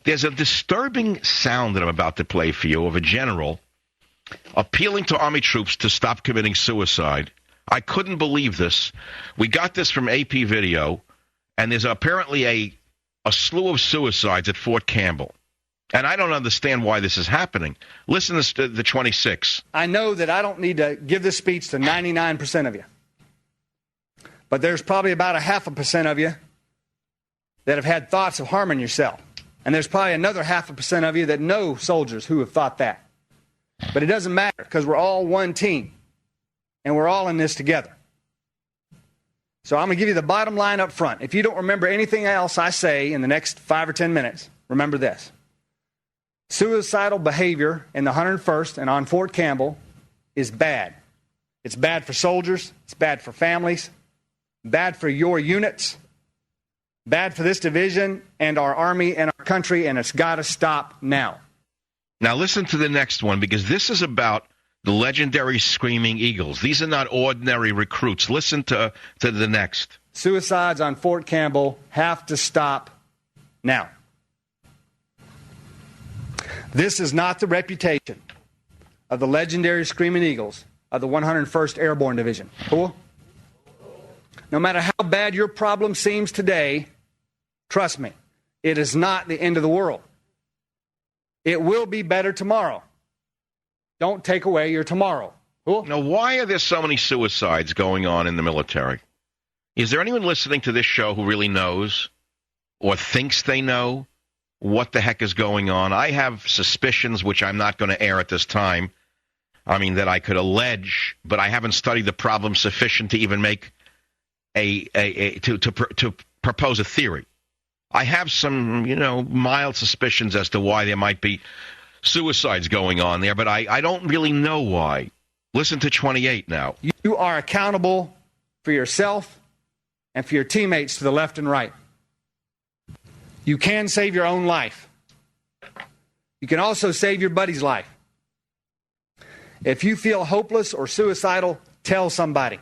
There's a disturbing sound that I'm about to play for you of a general appealing to Army troops to stop committing suicide. I couldn't believe this. We got this from AP Video, and there's apparently a slew of suicides at Fort Campbell. And I don't understand why this is happening. Listen to the 26. I know that I don't need to give this speech to 99% of you. But there's probably about 0.5% of you that have had thoughts of harming yourself. And there's probably another 0.5% of you that know soldiers who have thought that. But it doesn't matter because we're all one team. And we're all in this together. So I'm going to give you the bottom line up front. If you don't remember anything else I say in the next 5 or 10 minutes, remember this. Suicidal behavior in the 101st and on Fort Campbell is bad. It's bad for soldiers. It's bad for families. Bad for your units. Bad for this division and our Army and our country, and it's got to stop now. Now listen to the next one, because this is about the legendary Screaming Eagles. These are not ordinary recruits. Listen to the next. Suicides on Fort Campbell have to stop now. This is not the reputation of the legendary Screaming Eagles of the 101st Airborne Division. Cool? No matter how bad your problem seems today, trust me, it is not the end of the world. It will be better tomorrow. Don't take away your tomorrow. Cool? Now, why are there so many suicides going on in the military? Is there anyone listening to this show who really knows or thinks they know what the heck is going on? I have suspicions, which I'm not going to air at this time. I mean, that I could allege, but I haven't studied the problem sufficient to even make to propose a theory. I have some, mild suspicions as to why there might be suicides going on there, but I don't really know why. Listen to 28 now. You are accountable for yourself and for your teammates to the left and right. You can save your own life. You can also save your buddy's life. If you feel hopeless or suicidal, tell somebody.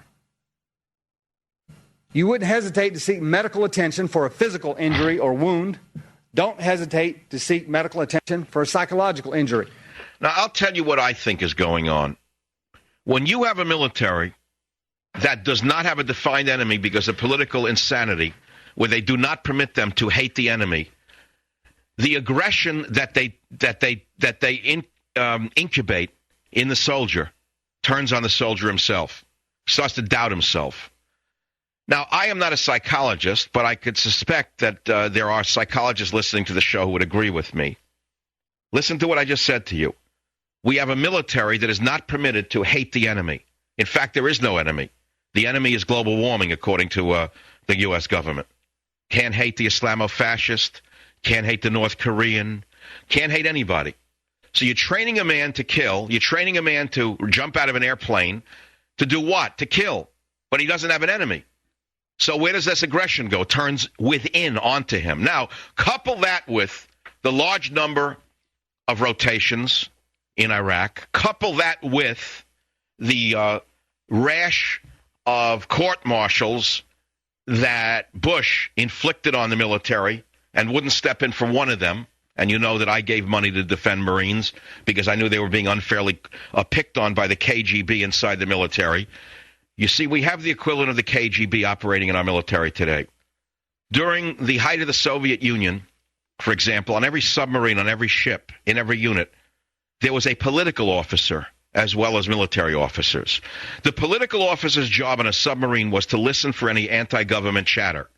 You wouldn't hesitate to seek medical attention for a physical injury or wound. Don't hesitate to seek medical attention for a psychological injury. Now, I'll tell you what I think is going on. When you have a military that does not have a defined enemy because of political insanity, where they do not permit them to hate the enemy, the aggression that they incubate in the soldier turns on the soldier himself, starts to doubt himself. Now, I am not a psychologist, but I could suspect that there are psychologists listening to the show who would agree with me. Listen to what I just said to you. We have a military that is not permitted to hate the enemy. In fact, there is no enemy. The enemy is global warming, according to the U.S. government. Can't hate the Islamofascist, can't hate the North Korean, can't hate anybody. So you're training a man to kill, you're training a man to jump out of an airplane, to do what? To kill, but he doesn't have an enemy. So where does this aggression go? It turns within onto him. Now, couple that with the large number of rotations in Iraq, couple that with the rash of court-martials that Bush inflicted on the military and wouldn't step in for one of them. And you know that I gave money to defend Marines because I knew they were being unfairly picked on by the KGB inside the military. You see, we have the equivalent of the KGB operating in our military today. During the height of the Soviet Union, for example, on every submarine, on every ship, in every unit, there was a political officer as well as military officers. The political officer's job on a submarine was to listen for any anti-government chatter.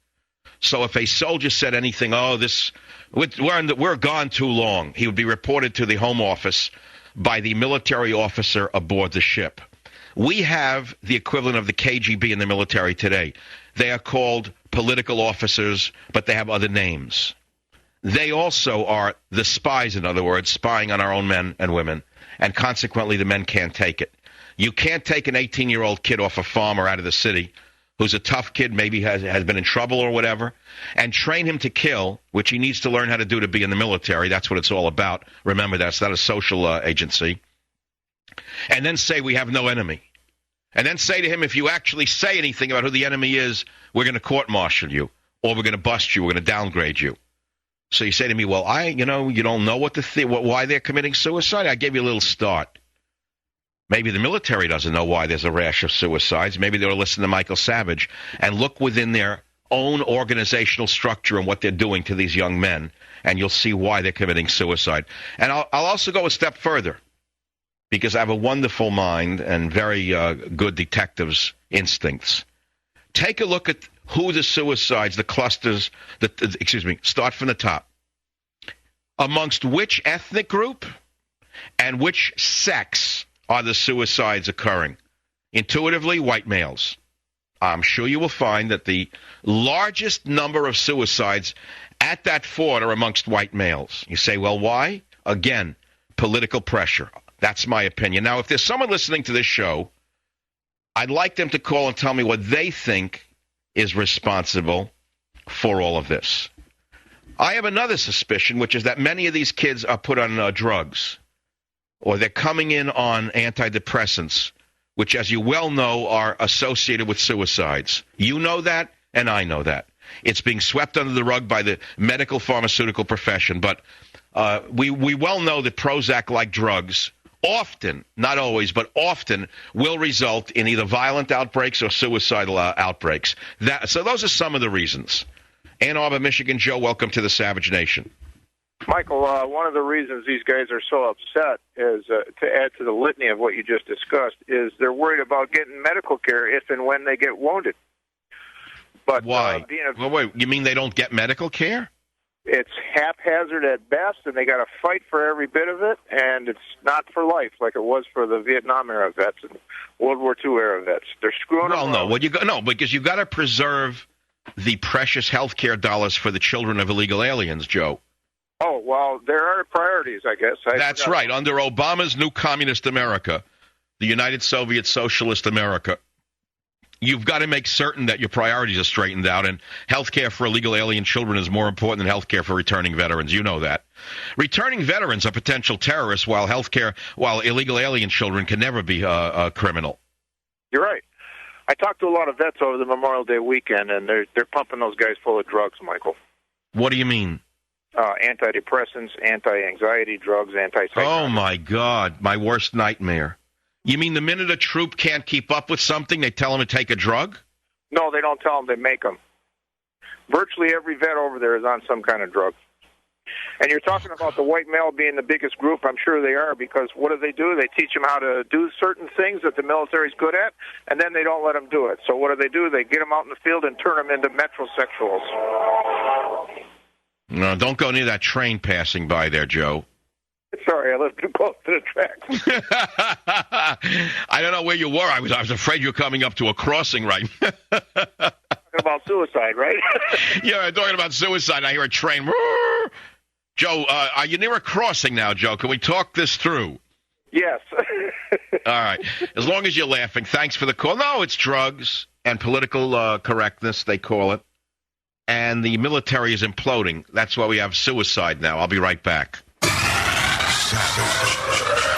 So if a soldier said anything, we're gone too long, he would be reported to the Home Office by the military officer aboard the ship. We have the equivalent of the KGB in the military today. They are called political officers, but they have other names. They also are the spies, in other words, spying on our own men and women. And consequently, the men can't take it. You can't take an 18-year-old kid off a farm or out of the city who's a tough kid, maybe has been in trouble or whatever, and train him to kill, which he needs to learn how to do to be in the military. That's what it's all about. Remember, that's not a social agency. And then say we have no enemy. And then say to him, if you actually say anything about who the enemy is, we're going to court-martial you, or we're going to bust you, we're going to downgrade you. So you say to me, well, you don't know why they're committing suicide? I gave you a little start. Maybe the military doesn't know why there's a rash of suicides. Maybe they'll listen to Michael Savage and look within their own organizational structure and what they're doing to these young men, and you'll see why they're committing suicide. And I'll also go a step further, because I have a wonderful mind and very good detective's instincts. Take a look at who the suicides, the clusters, start from the top. Amongst which ethnic group and which sex are the suicides occurring? Intuitively, white males. I'm sure you will find that the largest number of suicides at that fort are amongst white males. You say, well, why? Again, political pressure. That's my opinion. Now, if there's someone listening to this show, I'd like them to call and tell me what they think is responsible for all of this. I have another suspicion, which is that many of these kids are put on drugs, or they're coming in on antidepressants, which, as you well know, are associated with suicides. You know that, and I know that. It's being swept under the rug by the medical pharmaceutical profession, but we well know that Prozac-like drugs often, not always, but often will result in either violent outbreaks or suicidal outbreaks. So those are some of the reasons. Ann Arbor, Michigan. Joe, welcome to the Savage Nation. Michael, one of the reasons these guys are so upset is, to add to the litany of what you just discussed, is they're worried about getting medical care if and when they get wounded. But why? Wait, you mean they don't get medical care? It's haphazard at best, and they got to fight for every bit of it, and it's not for life like it was for the Vietnam-era vets and World War II era vets. They're screwing them around. Because you got to preserve the precious health care dollars for the children of illegal aliens, Joe. Oh, well, there are priorities, I guess. That's right. Under Obama's new communist America, the United Soviet Socialist America, you've got to make certain that your priorities are straightened out, and health care for illegal alien children is more important than health care for returning veterans. You know that. Returning veterans are potential terrorists, while illegal alien children can never be a criminal. You're right. I talked to a lot of vets over the Memorial Day weekend, and they're pumping those guys full of drugs, Michael. What do you mean? Antidepressants, anti-anxiety drugs, antipsychotics. Oh, my God. My worst nightmare. You mean the minute a troop can't keep up with something, they tell them to take a drug? No, they don't tell them. They make them. Virtually every vet over there is on some kind of drug. And you're talking about the white male being the biggest group. I'm sure they are, because what do? They teach them how to do certain things that the military's good at, and then they don't let them do it. So what do? They get them out in the field and turn them into metrosexuals. No, don't go near that train passing by there, Joe. Sorry, I live too close to the tracks. I don't know where you were. I was afraid you were coming up to a crossing right now. Talking about suicide, right? Yeah, I'm talking about suicide. I hear a train. Joe, are you near a crossing now, Joe? Can we talk this through? Yes. All right. As long as you're laughing. Thanks for the call. No, it's drugs and political correctness, they call it. And the military is imploding. That's why we have suicide now. I'll be right back. Savage.